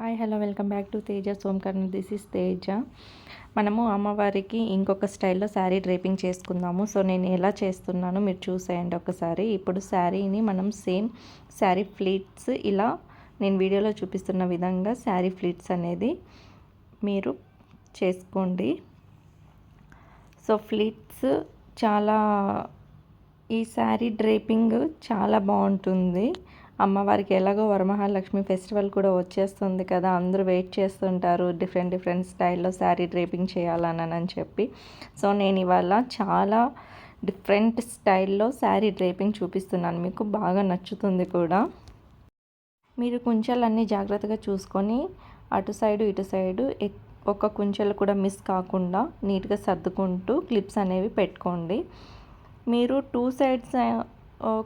Hi hello welcome back to Teja Somkarna. This is Teja. మనము అమ్మవారికి ఇంకొక స్టైల్లో శారీ డ్రేపింగ్ చేసుకుందాము. సో నేను ఎలా చేస్తున్నానో మీరు చూసేయండి ఒకసారి. ఇప్పుడు శారీని మనం సేమ్ శారీ ఫ్లీట్స్ ఇలా నేను వీడియోలో చూపిస్తున్న విధంగా శారీ ఫ్లీట్స్ అనేది మీరు చేసుకోండి. సో ఫ్లీట్స్ చాలా ఈ శారీ డ్రేపింగ్ చాలా బాగుంటుంది. అమ్మవారికి ఎలాగో వరమహాలక్ష్మి ఫెస్టివల్ కూడా వచ్చేస్తుంది కదా, అందరూ వెయిట్ చేస్తుంటారు డిఫరెంట్ స్టైల్లో శారీ డ్రేపింగ్ చేయాలని చెప్పి. సో నేను ఇవాళ చాలా డిఫరెంట్ స్టైల్లో శారీ డ్రేపింగ్ చూపిస్తున్నాను, మీకు బాగా నచ్చుతుంది కూడా. మీరు కుంచెలన్నీ జాగ్రత్తగా చూసుకొని అటు సైడు ఇటు సైడు ఒక కుంచెలు కూడా మిస్ కాకుండా నీట్గా సర్దుకుంటూ క్లిప్స్ అనేవి పెట్టుకోండి. మీరు టూ సైడ్స్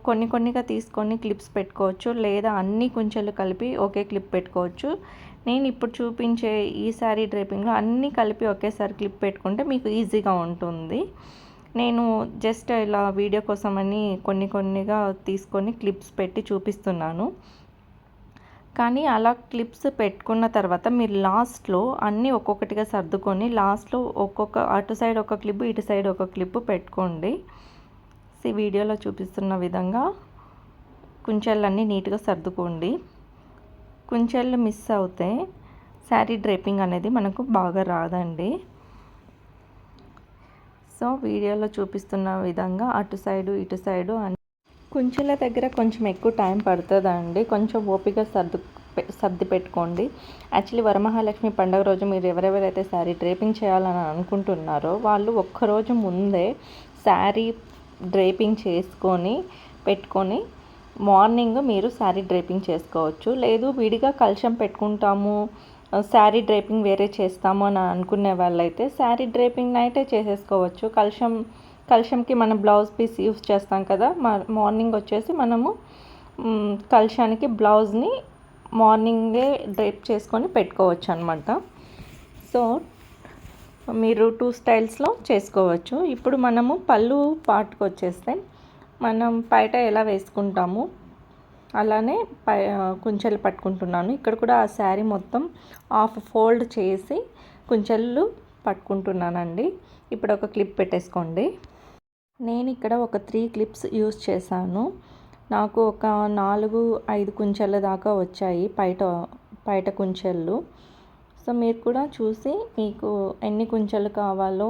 కొన్నిగా తీసుకొని క్లిప్స్ పెట్టుకోవచ్చు, లేదా అన్ని కుంచెలు కలిపి ఒకే క్లిప్ పెట్టుకోవచ్చు. నేను ఇప్పుడు చూపించే ఈ శారీ డ్రేపింగ్లో అన్నీ కలిపి ఒకేసారి క్లిప్ పెట్టుకుంటే మీకు ఈజీగా ఉంటుంది. నేను జస్ట్ ఇలా వీడియో కోసమని కొన్నిగా తీసుకొని క్లిప్స్ పెట్టి చూపిస్తున్నాను. కానీ అలా క్లిప్స్ పెట్టుకున్న తర్వాత మీరు లాస్ట్లో అన్నీ ఒక్కొక్కటిగా సర్దుకొని లాస్ట్లో అటు సైడ్ ఒక క్లిప్ ఇటు సైడ్ ఒక క్లిప్ పెట్టుకోండి. ఈ వీడియోలో చూపిస్తున్న విధంగా కుంచెలన్నీ నీట్గా సర్దుకోండి. కుంచెలు మిస్ అవుతే శారీ డ్రేపింగ్ అనేది మనకు బాగా రాదండి. సో వీడియోలో చూపిస్తున్న విధంగా అటు సైడు ఇటు సైడు కుంచెల దగ్గర కొంచెం ఎక్కువ టైం పడుతుందండి, కొంచెం ఓపిక సర్ది పెట్టుకోండి. యాక్చువల్లీ వరమహాలక్ష్మి పండుగ రోజు మీరు ఎవరెవరైతే శారీ డ్రేపింగ్ చేయాలని అనుకుంటున్నారో వాళ్ళు ఒక్కరోజు ముందే శారీ డ్రేపింగ్ చేసుకొని పెట్టుకొని మార్నింగ్ మీరు శారీ డ్రేపింగ్ చేసుకోవచ్చు. లేదు విడిగా కలశం పెట్టుకుంటాము, శారీ డ్రేపింగ్ వేరే చేస్తాము అని అనుకునే వాళ్ళైతే శారీ డ్రేపింగ్ నైటే చేసేసుకోవచ్చు. కలశంకి మనం బ్లౌజ్ పీస్ యూస్ చేస్తాం కదా, మార్నింగ్ వచ్చేసి మనము కలశానికి బ్లౌజ్ని మార్నింగే డ్రేప్ చేసుకొని పెట్టుకోవచ్చు అనమాట. సో మీరు టూ స్టైల్స్లో చేసుకోవచ్చు. ఇప్పుడు మనము పళ్ళు పార్ట్కి వచ్చేస్తే మనం పైట ఎలా వేసుకుంటాము అలానే కుంచెలు పట్టుకుంటున్నాను. ఇక్కడ కూడా ఆ శారీ మొత్తం హాఫ్ ఫోల్డ్ చేసి కుంచెలు పట్టుకుంటున్నానండి. ఇప్పుడు ఒక క్లిప్ పెట్టేసుకోండి. నేను ఇక్కడ ఒక 3 క్లిప్స్ యూస్ చేశాను. నాకు ఒక 4-5 కుంచెల దాకా వచ్చాయి పైట కుంచెలు. సో మీరు కూడా చూసి మీకు ఎన్ని కుంచెలు కావాలో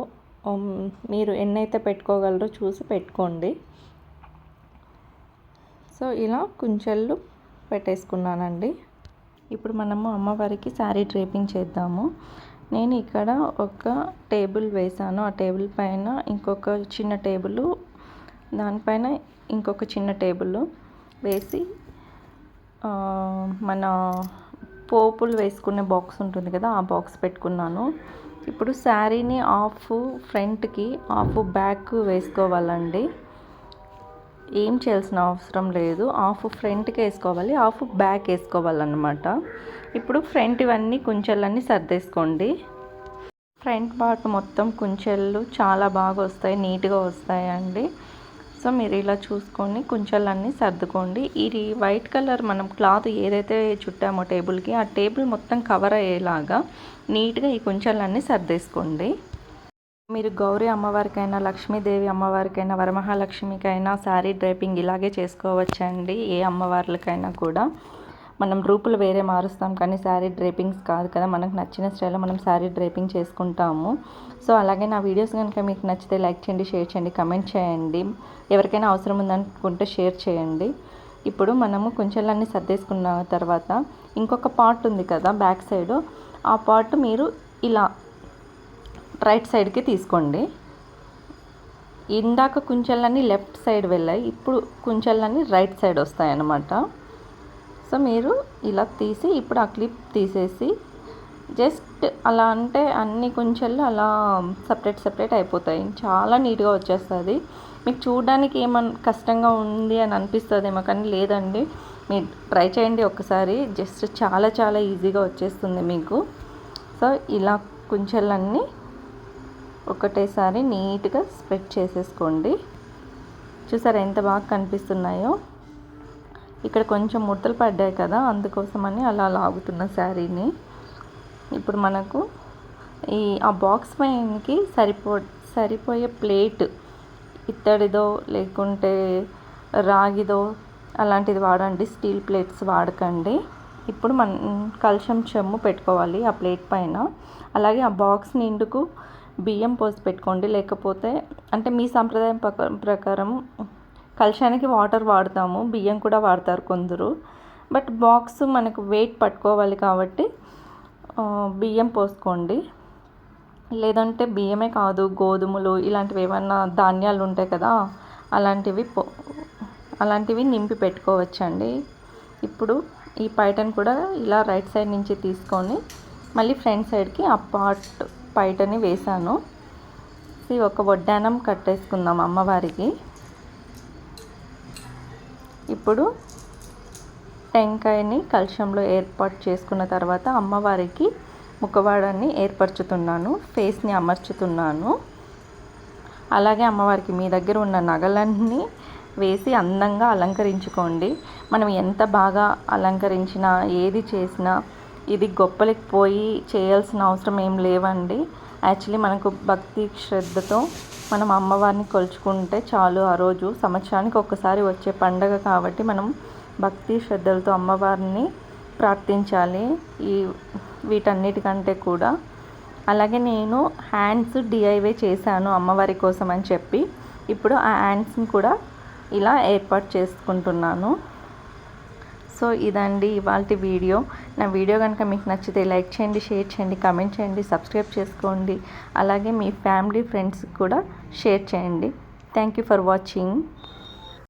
మీరు ఎన్నైతే పెట్టుకోగలరో చూసి పెట్టుకోండి. సో ఇలా కుంచెలు పెట్టేసుకున్నానండి. ఇప్పుడు మనము అమ్మవారికి శారీ డ్రేపింగ్ చేద్దాము. నేను ఇక్కడ ఒక టేబుల్ వేసాను, ఆ టేబుల్ పైన ఇంకొక చిన్న టేబుల్, దానిపైన ఇంకొక చిన్న టేబుల్ వేసి మన పోపులు వేసుకునే బాక్స్ ఉంటుంది కదా, ఆ బాక్స్ పెట్టుకున్నాను. ఇప్పుడు శారీని హాఫ్ ఫ్రంట్కి హాఫ్ బ్యాక్ వేసుకోవాలండి. ఏం చేయాల్సిన అవసరం లేదు, హాఫ్ ఫ్రంట్కి వేసుకోవాలి, హాఫ్ బ్యాక్ వేసుకోవాలన్నమాట. ఇప్పుడు ఫ్రంట్ ఇవన్నీ కుంచెలన్నీ సర్దేసుకోండి. ఫ్రంట్ పార్ట్ మొత్తం కుంచెలు చాలా బాగా వస్తాయి, నీట్గా వస్తాయండి. సో మీరు ఇలా చూసుకొని కుంచెలన్నీ సర్దుకోండి. ఇది వైట్ కలర్ మనం క్లాత్ ఏదైతే చుట్టామో టేబుల్కి, ఆ టేబుల్ మొత్తం కవర్ అయ్యేలాగా నీట్గా ఈ కుంచెలన్నీ సర్దేసుకోండి. మీరు గౌరీ అమ్మవారికైనా లక్ష్మీదేవి అమ్మవారికైనా వరమహాలక్ష్మికైనా శారీ డ్రేపింగ్ ఇలాగే చేసుకోవచ్చండి. ఏ అమ్మవార్లకైనా కూడా మనం రూపులు వేరే మారుస్తాం కానీ శారీ డ్రేపింగ్స్ కాదు కదా, మనకు నచ్చిన స్టైల్లో మనం శారీ డ్రేపింగ్ చేసుకుంటాము. సో అలాగే నా వీడియోస్ కనుక మీకు నచ్చితే లైక్ చేయండి, షేర్ చేయండి, కమెంట్ చేయండి. ఎవరికైనా అవసరం ఉందనుకుంటే షేర్ చేయండి. ఇప్పుడు మనము కుంచెలన్నీ సర్దేసుకున్న తర్వాత ఇంకొక పార్ట్ ఉంది కదా బ్యాక్ సైడ్, ఆ పార్ట్ మీరు ఇలా రైట్ సైడ్కి తీసుకోండి. ఇందాక కుంచెలన్నీ లెఫ్ట్ సైడ్ వెళ్ళాయి, ఇప్పుడు కుంచెలన్నీ రైట్ సైడ్ వస్తాయి అన్నమాట. సో మీరు ఇలా తీసి ఇప్పుడు ఆ క్లిప్ తీసేసి జస్ట్ అలా అంటే అన్ని కుంచెలు అలా సపరేట్ అయిపోతాయి, చాలా నీట్గా వచ్చేస్తుంది. మీకు చూడడానికి కష్టంగా ఉంది అని అనిపిస్తుందేమో కానీ లేదండి, మీరు ట్రై చేయండి ఒకసారి, జస్ట్ చాలా ఈజీగా వచ్చేస్తుంది మీకు. సో ఇలా కుంచెలన్నీ ఒకటేసారి నీట్గా స్ప్రెడ్ చేసేసుకోండి. చూసారా ఎంత బాగా కనిపిస్తున్నాయో. ఇక్కడ కొంచెం ముడతలు పడ్డాయి కదా, అందుకోసమని అలా లాగుతున్న శారీని. ఇప్పుడు మనకు ఆ బాక్స్ పైనకి సరిపోయే ప్లేట్ ఇత్తడిదో లేకుంటే రాగిదో అలాంటిది వాడండి, స్టీల్ ప్లేట్స్ వాడకండి. ఇప్పుడు కలశం చెమ్ము పెట్టుకోవాలి ఆ ప్లేట్ పైన. అలాగే ఆ బాక్స్ నిండుకు బియ్యం పోసి పెట్టుకోండి, లేకపోతే అంటే మీ సాంప్రదాయం ప్రకారం కలశానికి వాటర్ వాడతాము, బియ్యం కూడా వాడతారు కొందరు. బట్ బాక్స్ మనకు వెయిట్ పట్టుకోవాలి కాబట్టి బియ్యం పోసుకోండి. లేదంటే బియ్యమే కాదు, గోధుమలు ఇలాంటివి ఏమన్నా ధాన్యాలు ఉంటాయి కదా, అలాంటివి నింపి పెట్టుకోవచ్చండి. ఇప్పుడు ఈ పైటను కూడా ఇలా రైట్ సైడ్ నుంచి తీసుకొని మళ్ళీ ఫ్రంట్ సైడ్కి ఆ పార్ట్ పైటని వేసాను. ఒక వడ్డానం కట్టేసుకుందాం అమ్మవారికి. ఇప్పుడు టెంకాయని కలశంలో ఏర్పాటు చేసుకున్న తర్వాత అమ్మవారికి ముఖవాడాన్ని ఏర్పరచుతున్నాను, ఫేస్ని అమర్చుతున్నాను. అలాగే అమ్మవారికి మీ దగ్గర ఉన్న నగలన్నీ వేసి అందంగా అలంకరించుకోండి. మనం ఎంత బాగా అలంకరించినా ఏది చేసినా ఇది గొప్పలకి పోయి చేయాల్సిన అవసరం ఏం లేవండి. యాక్చువల్లీ మనకు భక్తి శ్రద్ధతో మనం అమ్మవారిని కొలుచుకుంటే చాలు. ఆ రోజు సంవత్సరానికి ఒక్కసారి వచ్చే పండగ కాబట్టి మనం భక్తి శ్రద్ధలతో అమ్మవారిని ప్రార్థించాలి వీటన్నిటికంటే కూడా. అలాగే నేను హ్యాండ్స్ డిఐవై చేశాను అమ్మవారి కోసం అని చెప్పి. ఇప్పుడు ఆ హ్యాండ్స్ని కూడా ఇలా ఏర్పాటు చేసుకుంటున్నాను. సో ఇదండి ఇవాల్టి వీడియో. నా వీడియో కనుక మీకు నచ్చితే లైక్ చేయండి, షేర్ చేయండి, కామెంట్ చేయండి, సబ్స్క్రైబ్ చేసుకోండి. అలాగే మీ ఫ్యామిలీ ఫ్రెండ్స్కి కూడా షేర్ చేయండి. Thank you for watching.